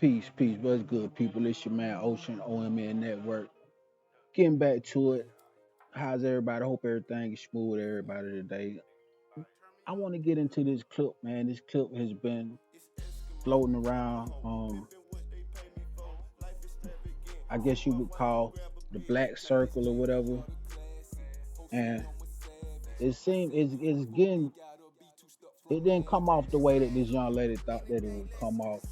Peace. What's good, people? It's your man Ocean OMN Network. Getting back to it. How's everybody? Hope everything is smooth with everybody today. I want to get into this clip, man. This clip has been floating around. I guess you would call the black circle or whatever. And it seems it's getting. It didn't come off the way that this young lady thought that it would come off.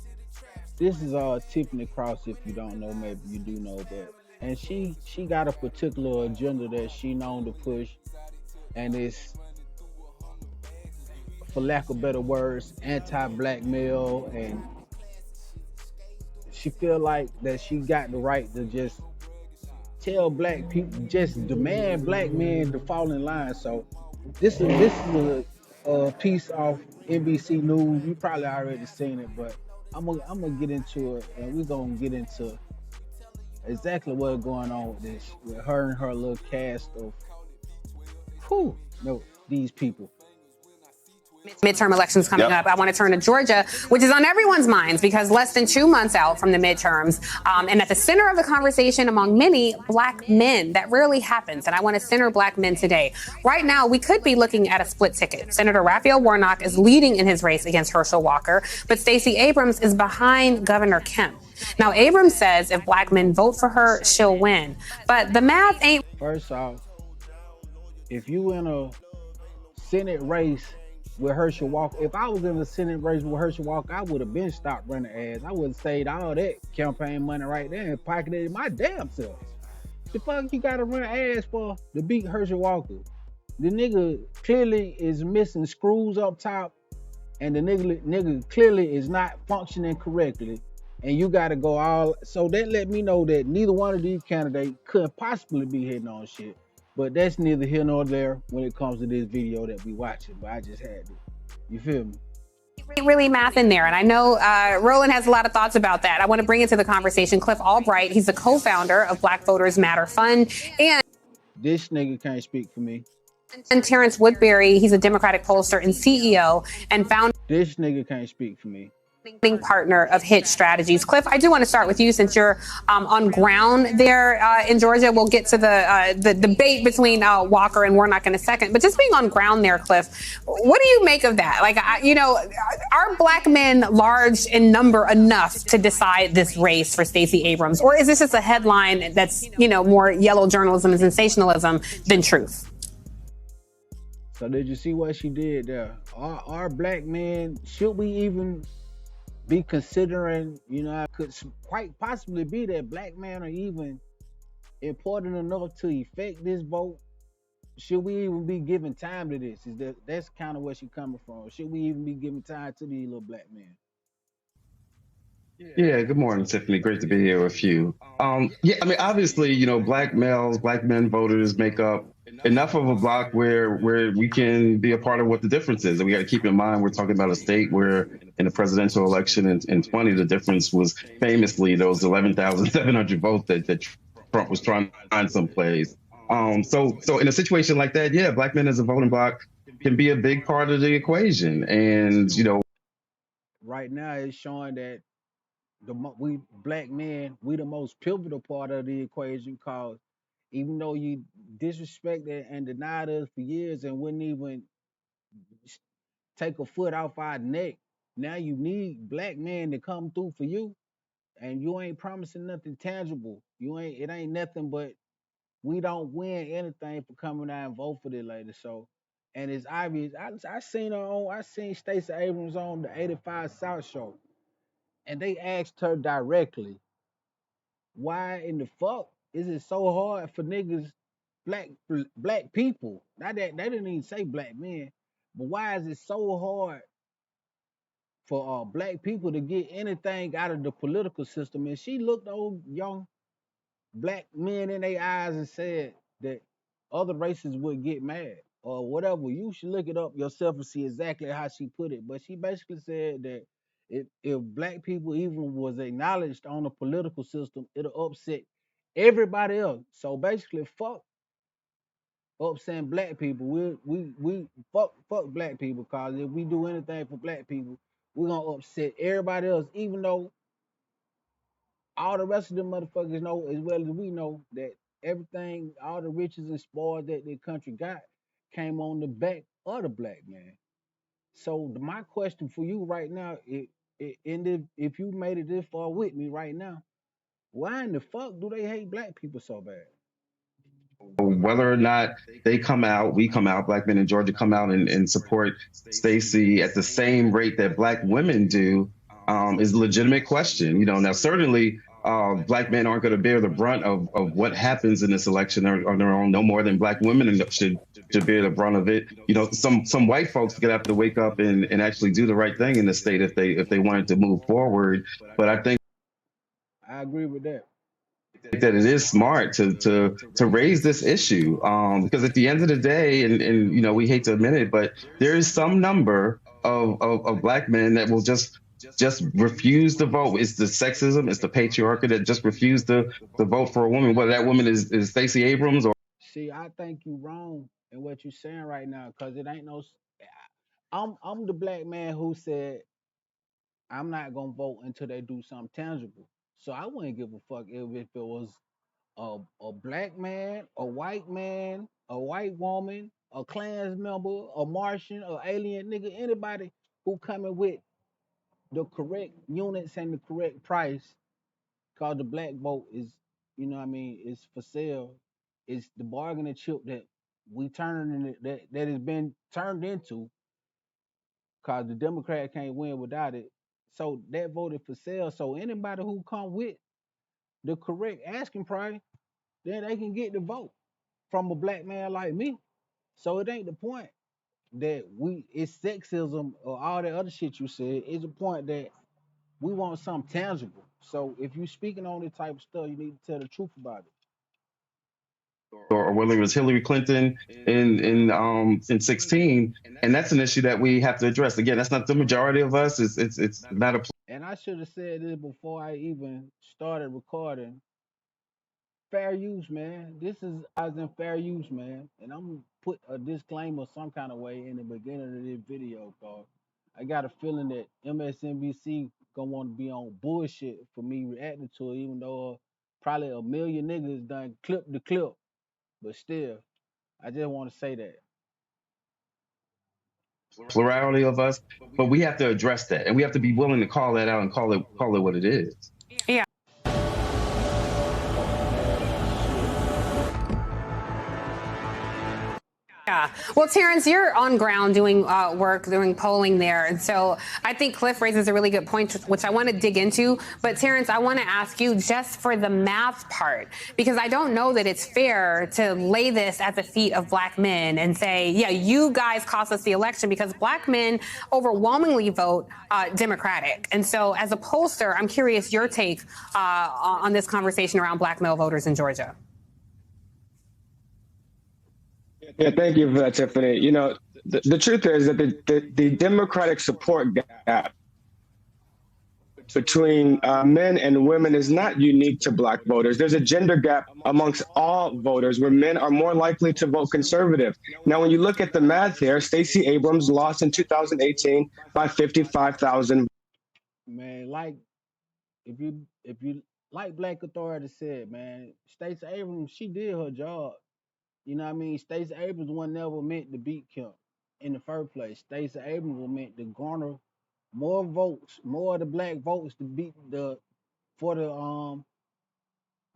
This is Tiffany Cross. If you don't know, maybe you do know, but and she got a particular agenda that she known to push, and it's, for lack of better words, anti-blackmail, and she feel like that she got the right to just tell black people, just demand black men to fall in line. So this is a piece off NBC News. You probably already seen it, but I'm gonna get into it, and we're gonna get into exactly what's going on with this, with her and her little cast of who no these people. Midterm elections coming up. I want to turn to Georgia, which is on everyone's minds because less than 2 months out from the midterms, and at the center of the conversation among many black men. That rarely happens, and I want to center black men today. Right now, we could be looking at a split ticket. Senator Raphael Warnock is leading in his race against Herschel Walker, but Stacey Abrams is behind Governor Kemp. Now, Abrams says if black men vote for her, she'll win, but the math ain't. First off, if you in a Senate race with Herschel Walker, if I was in the Senate race with Herschel Walker, I would have been stopped running ads. I would have saved all that campaign money right there and pocketed it my damn self. The fuck you gotta run ads for to beat Herschel Walker? The nigga clearly is missing screws up top, and the nigga clearly is not functioning correctly. And you gotta go all, so that let me know that neither one of these candidates could possibly be hitting on shit. But that's neither here nor there when it comes to this video that we watching. But I just had to. You feel me? Really math in there. And I know Roland has a lot of thoughts about that. I want to bring into the conversation Cliff Albright. He's the co-founder of Black Voters Matter Fund. And this nigga can't speak for me. And Terrence Woodbury, he's a Democratic pollster and CEO and founder. This nigga can't speak for me. Partner of Hit Strategies. Cliff, I do want to start with you since you're on ground there in Georgia. We'll get to the debate between Walker and Warnock in a second. But just being on ground there, Cliff, what do you make of that? Like, are black men large in number enough to decide this race for Stacey Abrams? Or is this just a headline that's, more yellow journalism and sensationalism than truth? So did you see what she did there? Our black men, should we even be considering, it could quite possibly be that black men are even important enough to effect this vote? Should we even be giving time to this? That's kind of where she's coming from. Should we even be giving time to these little black men? Yeah, good morning, Tiffany. Great to be here with you. Obviously, black males, black men voters make up enough of a block where we can be a part of what the difference is. And we got to keep in mind, we're talking about a state where in the presidential election in 20, the difference was famously those 11,700 votes that Trump was trying to find someplace. So in a situation like that, yeah, black men as a voting block can be a big part of the equation. And, right now it's showing that we black men, we the most pivotal part of the equation, because even though you disrespected and denied us for years and wouldn't even take a foot off our neck, now you need black men to come through for you, and you ain't promising nothing tangible. It ain't nothing but we don't win anything for coming out and vote for this lady. So, and it's obvious. I seen Stacey Abrams on the 85 South show, and they asked her directly, why in the fuck is it so hard for niggas, black people? Not that they didn't even say black men, but why is it so hard for black people to get anything out of the political system? And she looked old young black men in their eyes and said that other races would get mad or whatever. You should look it up yourself and see exactly how she put it. But she basically said that if black people even was acknowledged on the political system, it'll upset everybody else. So basically, fuck upsetting black people. We fuck black people, cause if we do anything for black people, we're gonna upset everybody else, even though all the rest of them motherfuckers know as well as we know that everything, all the riches and spoils that the country got came on the back of the black man. So my question for you right now, if you made it this far with me right now, why in the fuck do they hate black people so bad? Whether or not they come out, we come out, black men in Georgia come out and support Stacey at the same rate that black women do, is a legitimate question. Now certainly black men aren't going to bear the brunt of what happens in this election on their own, no more than black women should bear the brunt of it. Some white folks could have to wake up and actually do the right thing in the state if they wanted to move forward. But I think I agree with that. that it is smart to raise this issue, because at the end of the day, and we hate to admit it, but there is some number of black men that will just refuse to vote. It's the sexism, it's the patriarchy that just refuse to vote for a woman, whether that woman is Stacey Abrams or. See, I think you wrong in what you're saying right now, cause it ain't no. I'm the black man who said I'm not gonna vote until they do something tangible. So I wouldn't give a fuck if it was a black man, a white woman, a Klans member, a Martian, a alien nigga, anybody who coming with the correct units and the correct price, cause the black vote is, is for sale. It's the bargaining chip that we turning that has been turned into, cause the Democrat can't win without it. So that voted for sale. So anybody who come with the correct asking price, then they can get the vote from a black man like me. So it ain't the point that it's sexism or all that other shit you said. It's the point that we want something tangible. So if you speaking on this type of stuff, you need to tell the truth about it. Or whether it was Hillary Clinton in 16, and that's an issue that we have to address. Again, that's not the majority of us. It's not a. And I should have said this before I even started recording. Fair use, man. This is as in fair use, man. And I'm gonna put a disclaimer some kind of way in the beginning of this video, cause I got a feeling that MSNBC gonna want to be on bullshit for me reacting to it, even though probably a million niggas done clip the clip. But still, I just want to say that. Plurality of us, but we have to address that, and we have to be willing to call that out and call it what it is. Yeah. Yeah. Well, Terrence, you're on ground doing work, doing polling there. And so I think Cliff raises a really good point, which I want to dig into. But Terrence, I want to ask you just for the math part, because I don't know that it's fair to lay this at the feet of black men and say, yeah, you guys cost us the election, because black men overwhelmingly vote Democratic. And so as a pollster, I'm curious your take on this conversation around black male voters in Georgia. Yeah, thank you for that, Tiffany. The truth is that the Democratic support gap between men and women is not unique to black voters. There's a gender gap amongst all voters where men are more likely to vote conservative. Now, when you look at the math here, Stacey Abrams lost in 2018 by 55,000. Man, like if you like Black Authority said, man, Stacey Abrams, she did her job. You know what I mean? Stacey Abrams was never meant to beat Kemp in the first place. Stacey Abrams was meant to garner more votes, more of the black votes to beat for the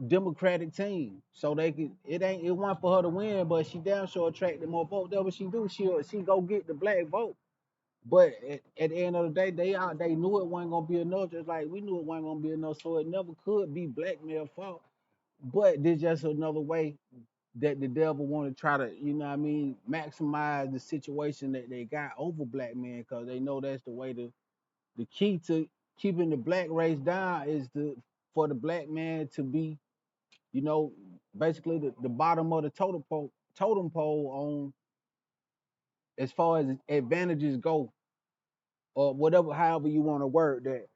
Democratic team. So they could it wasn't for her to win, but she damn sure attracted more votes. That's what she do. She go get the black vote. But at the end of the day, they knew it wasn't gonna be enough, just like we knew it wasn't gonna be enough. So it never could be black male fault. But there's just another way that the devil want to try to, maximize the situation that they got over black men, because they know that's the way the key to keeping the black race down is for the black man to be, basically the bottom of the totem pole on as far as advantages go, or whatever, however you want to word that.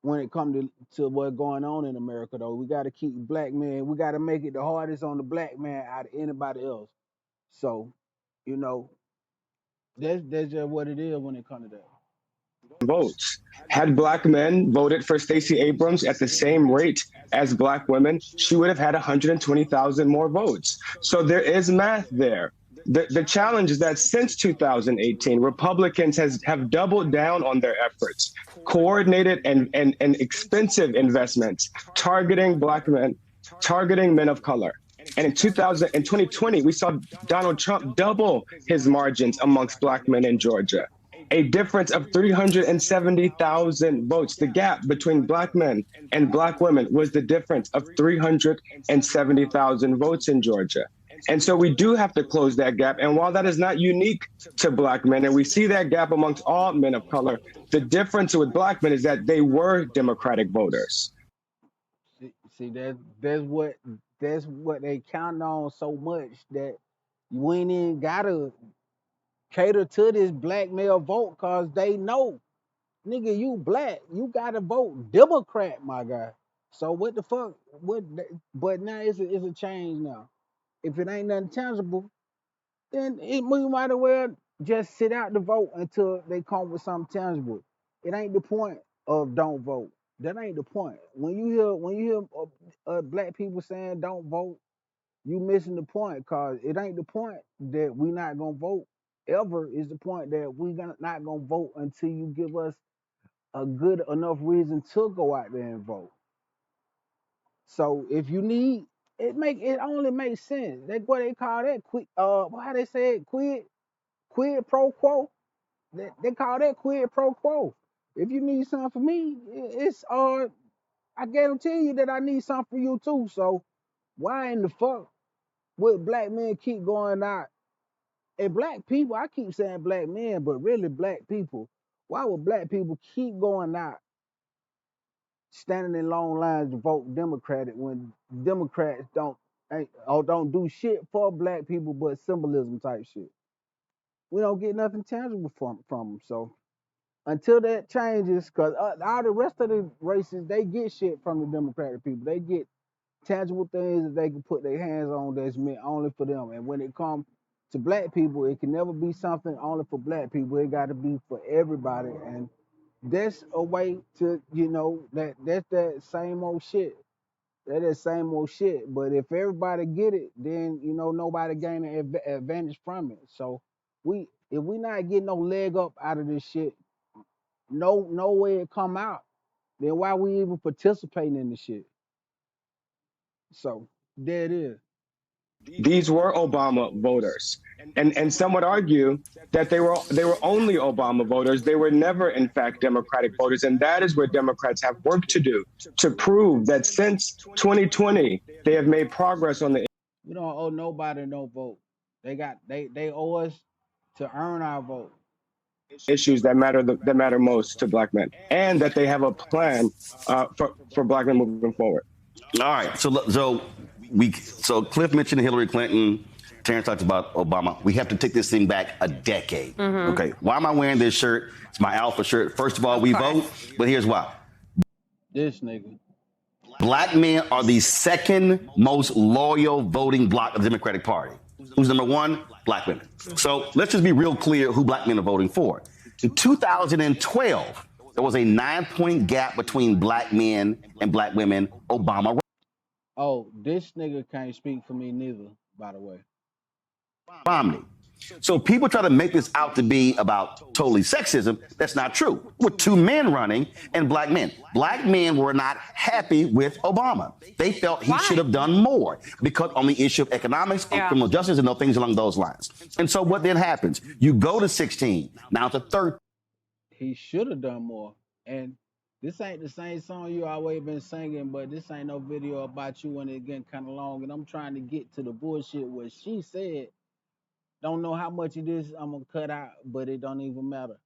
When it comes to what's going on in America, though, we got to keep black men. We got to make it the hardest on the black man out of anybody else. So, you know, that's just what it is when it comes to that. votes. Had black men voted for Stacey Abrams at the same rate as black women, she would have had 120,000 more votes. So there is math there. The challenge is that since 2018, Republicans have doubled down on their efforts, coordinated and expensive investments, targeting black men, targeting men of color. And in 2020, we saw Donald Trump double his margins amongst black men in Georgia. A difference of 370,000 votes. The gap between black men and black women was the difference of 370,000 votes in Georgia. And so we do have to close that gap. And while that is not unique to black men, and we see that gap amongst all men of color, the difference with black men is that they were Democratic voters. See, that's what they count on so much that you ain't even gotta cater to this black male vote, cause they know, nigga, you black, you gotta vote Democrat, my guy. So what the fuck? But now it's a change now. If it ain't nothing tangible, then we might as well just sit out the vote until they come with something tangible. It ain't the point of don't vote. That ain't the point. When you hear black people saying don't vote, you missing the point, cause it ain't the point that we not gonna vote ever. Is the point that we not gonna vote until you give us a good enough reason to go out there and vote. So if you need it only makes sense. That's what they call that how they say it, quid pro quo. They call that quid pro quo. If you need something for me, it's I guarantee you that I need something for you too. So why in the fuck would black men keep going out? And black people, I keep saying black men, but really black people. Why would black people keep going out, standing in long lines to vote Democratic when Democrats don't do shit for black people but symbolism type shit? We don't get nothing tangible from them. So until that changes, because all the rest of the races, they get shit from the Democratic people. They get tangible things that they can put their hands on that's meant only for them. And when it comes to black people, it can never be something only for black people. It got to be for everybody. And that's a way to, that's that same old shit. That is same old shit. But if everybody get it, then, nobody gain an advantage from it. So if we not getting no leg up out of this shit, no way it come out, then why we even participating in this shit? So there it is. These were Obama voters. And some would argue that they were only Obama voters. They were never, in fact, Democratic voters. And that is where Democrats have work to do to prove that since 2020, they have made progress on the. We don't owe nobody no vote. They owe us to earn our vote. Issues that matter most to black men, and that they have a plan for black men moving forward. All right. So Cliff mentioned Hillary Clinton. Terrence talked about Obama. We have to take this thing back a decade. Mm-hmm. Okay. Why am I wearing this shirt? It's my alpha shirt. First of all, we vote, but here's why. This nigga. Black men are the second most loyal voting bloc of the Democratic Party. Who's number one? Black women. So let's just be real clear who black men are voting for. In 2012, there was a 9-point gap between black men and black women. Obama. Oh, this nigga can't speak for me neither, by the way. Romney. So people try to make this out to be about totally sexism. That's not true. With two men running and black men. Black men were not happy with Obama. They felt he should have done more because on the issue of economics, on criminal justice, and things along those lines. And so what then happens? You go to 16, now to 13. He should have done more. And this ain't the same song you always been singing, but this ain't no video about you when it getting kind of long. And I'm trying to get to the bullshit what she said. Don't know how much of this I'm going to cut out, but it don't even matter.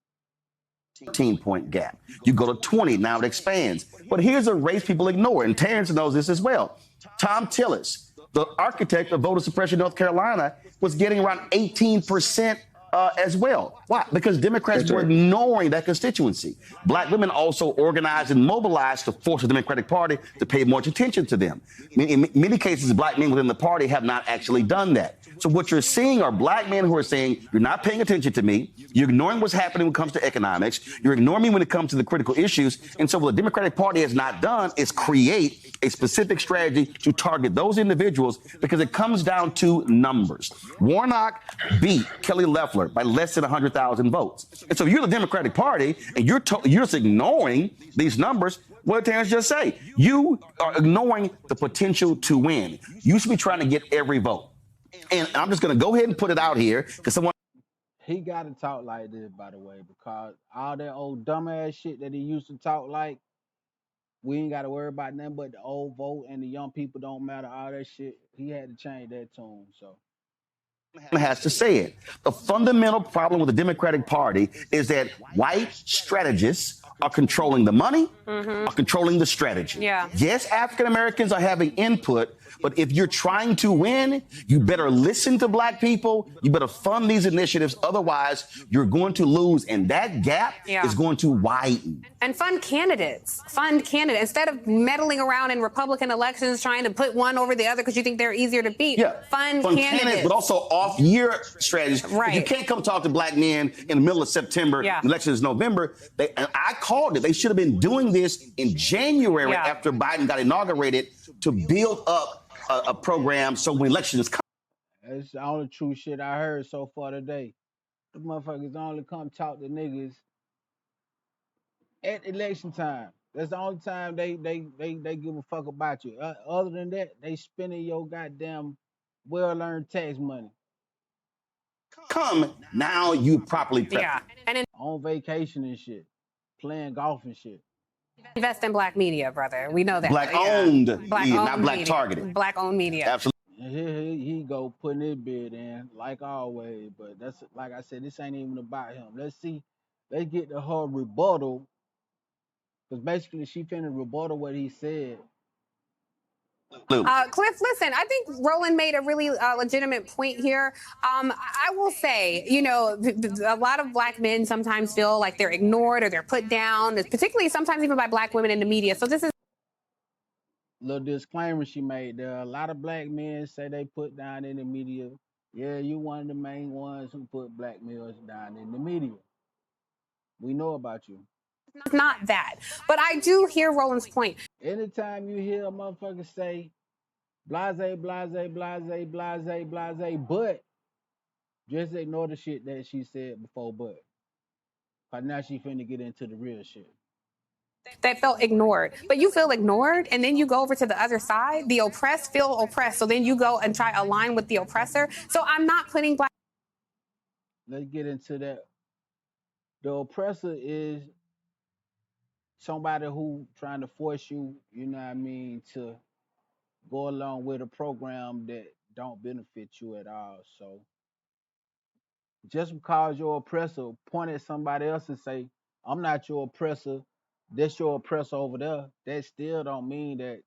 15-point gap. You go to 20, now it expands. But here's a race people ignore, and Terrence knows this as well. Tom Tillis, the architect of voter suppression in North Carolina, was getting around 18% as well. Why? Because Democrats were ignoring that constituency. Black women also organized and mobilized to force the Democratic Party to pay more attention to them. In many cases, black men within the party have not actually done that. So what you're seeing are black men who are saying, you're not paying attention to me. You're ignoring what's happening when it comes to economics. You're ignoring me when it comes to the critical issues. And so what the Democratic Party has not done is create a specific strategy to target those individuals, because it comes down to numbers. Warnock beat Kelly Loeffler by less than 100,000 votes. And so you're the Democratic Party and you're just ignoring these numbers. What did Terrence just say? You are ignoring the potential to win. You should be trying to get every vote. And I'm just going to go ahead and put it out here because someone. He got to talk like this, by the way, because all that old dumbass shit that he used to talk like, we ain't got to worry about nothing but the old vote and the young people don't matter, all that shit. He had to change that tune, so. Has to say it. The fundamental problem with the Democratic Party is that white strategists are controlling the money, are controlling the strategy. Yeah. Yes, African Americans are having input, but if you're trying to win, you better listen to black people. You better fund these initiatives. Otherwise, you're going to lose, and that gap is going to widen. And fund candidates. Fund candidates. Instead of meddling around in Republican elections trying to put one over the other because you think they're easier to beat. Fund candidates. But also off-year strategies. Right. You can't come talk to black men in the middle of September. The election is November. And I called it. They should have been doing this in January after Biden got inaugurated to build up a program so when elections come. That's the only true shit I heard so far today. The motherfuckers only come talk to niggas at election time. That's the only time they give a fuck about you. Other than that, they spending your goddamn well-earned tax money. Come now, you properly prepped. Yeah. And on vacation and shit, playing golf and shit. Invest in black media, brother. We know that. Black-owned media, not black-targeted. Black-owned media. Absolutely. And he go putting his bid in, like always. But that's, like I said, this ain't even about him. Let's get to her rebuttal. Because basically she finna rebuttal what he said. Cliff, listen, I think Roland made a really legitimate point here. I will say, you know, a lot of black men sometimes feel like they're ignored or they're put down, particularly sometimes even by black women in the media. So this is little disclaimer she made there. A lot of black men say they put down in the media. Yeah, you one of the main ones who put black males down in the media. We know about you. It's not that. But I do hear Roland's point. Anytime you hear a motherfucker say blase, blase, blase, blase, blase, but just ignore the shit that she said before but. Cause now she finna get into the real shit. That felt ignored. But you feel ignored and then you go over to the other side. The oppressed feel oppressed. So then you go and try to align with the oppressor. So I'm not putting black. Let's get into that. The oppressor is somebody who trying to force you, you know what I mean, to go along with a program that don't benefit you at all. So just because your oppressor point at somebody else and say, I'm not your oppressor, that's your oppressor over there, that still don't mean that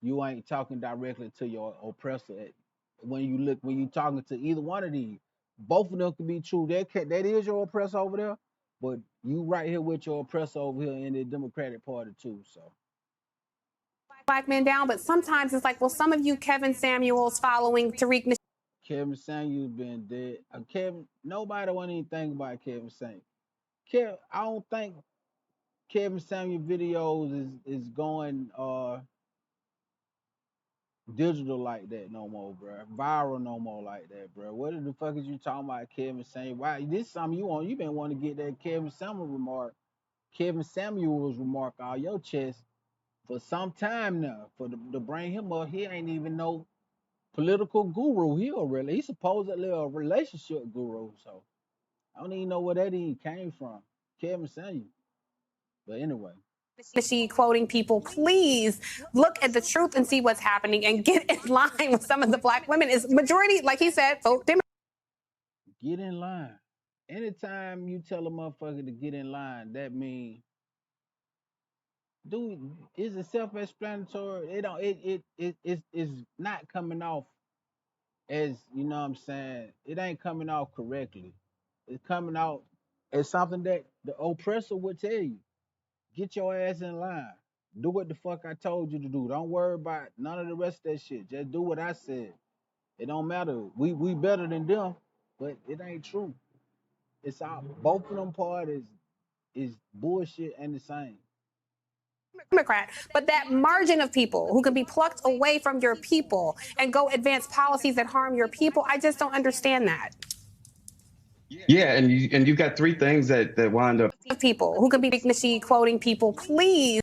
you ain't talking directly to your oppressor. When you talking to either one of these, both of them can be true. That is your oppressor over there, but you right here with your oppressor over here in the Democratic Party too. So Black men down, but sometimes it's like, well, some of you Kevin Samuels following Tariq. Kevin Samuels been dead. Nobody want anything about Kevin Samuels. I don't think Kevin Samuel videos is going digital like that no more, bro. Viral no more like that, bro. What the fuck is you talking about, Kevin Samuel? Why this is something you been wanting to get that Kevin Samuel's remark out your chest for some time now. To bring him up, he ain't even no political guru. He's supposedly a relationship guru. So I don't even know where that even came from. Kevin Samuel. But anyway. She quoting people, please look at the truth and see what's happening and get in line with some of the black women. Is majority, like he said, vote Democrat. Get in line. Anytime you tell a motherfucker to get in line, that means, dude, is it self-explanatory? It's not coming off as, you know what I'm saying, it ain't coming off correctly. It's coming out as something that the oppressor would tell you. Get your ass in line. Do what the fuck I told you to do. Don't worry about none of the rest of that shit. Just do what I said. It don't matter. We better than them, but it ain't true. It's all both of them parties is bullshit and the same. Democrat, but that margin of people who can be plucked away from your people and go advance policies that harm your people, I just don't understand that. Yeah, and you've got three things that wind up. People who can be machine quoting people, please.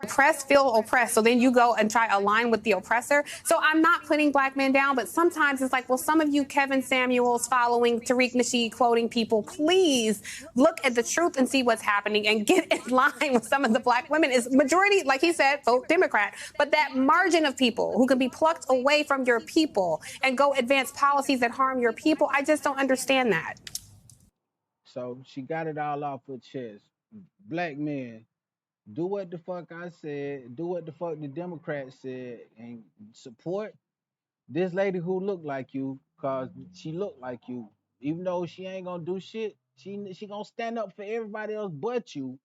Oppressed feel oppressed, so then you go and try to align with the oppressor. So I'm not putting black men down, but sometimes it's like, well, some of you Kevin Samuels following Tariq Nasheed quoting people, please look at the truth and see what's happening and get in line with some of the black women. Is majority, like he said, vote Democrat, but that margin of people who can be plucked away from your people and go advance policies that harm your people, I just don't understand that. So she got it all off her chest. Black men, do what the fuck I said, do what the fuck the Democrats said, and support this lady who look like you, cause she look like you. Even though she ain't gonna do shit, she gonna stand up for everybody else but you.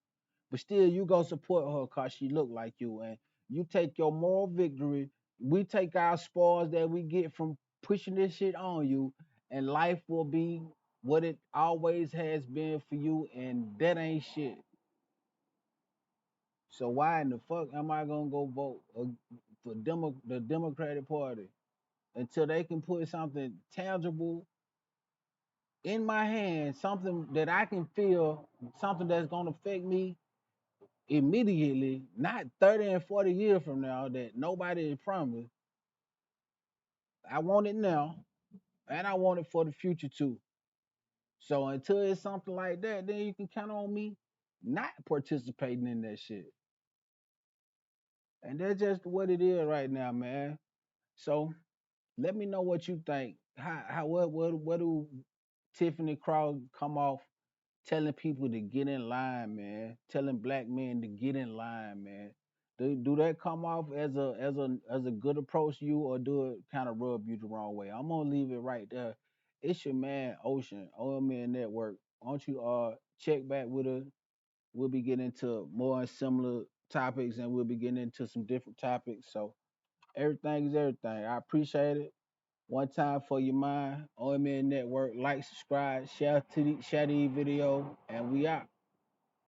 But still, you go support her cause she look like you, and you take your moral victory. We take our spoils that we get from pushing this shit on you, and life will be what it always has been for you, and that ain't shit. So why in the fuck am I gonna go vote for the Democratic Party until they can put something tangible in my hand, something that I can feel, something that's gonna affect me immediately, not 30 and 40 years from now that nobody is promised. I want it now, and I want it for the future too. So until it's something like that, then you can count on me not participating in that shit. And that's just what it is right now, man. So let me know what you think. What do Tiffany Cross come off telling people to get in line, man? Telling black men to get in line, man. Do that come off as a good approach to you, or do it kind of rub you the wrong way? I'm gonna leave it right there. It's your man Ocean, OMN Network. Why don't you check back with us? We'll be getting into more similar topics, and we'll be getting into some different topics. So everything is everything. I appreciate it. One time for your mind, OMN Network. Like, subscribe, share the video, and we out.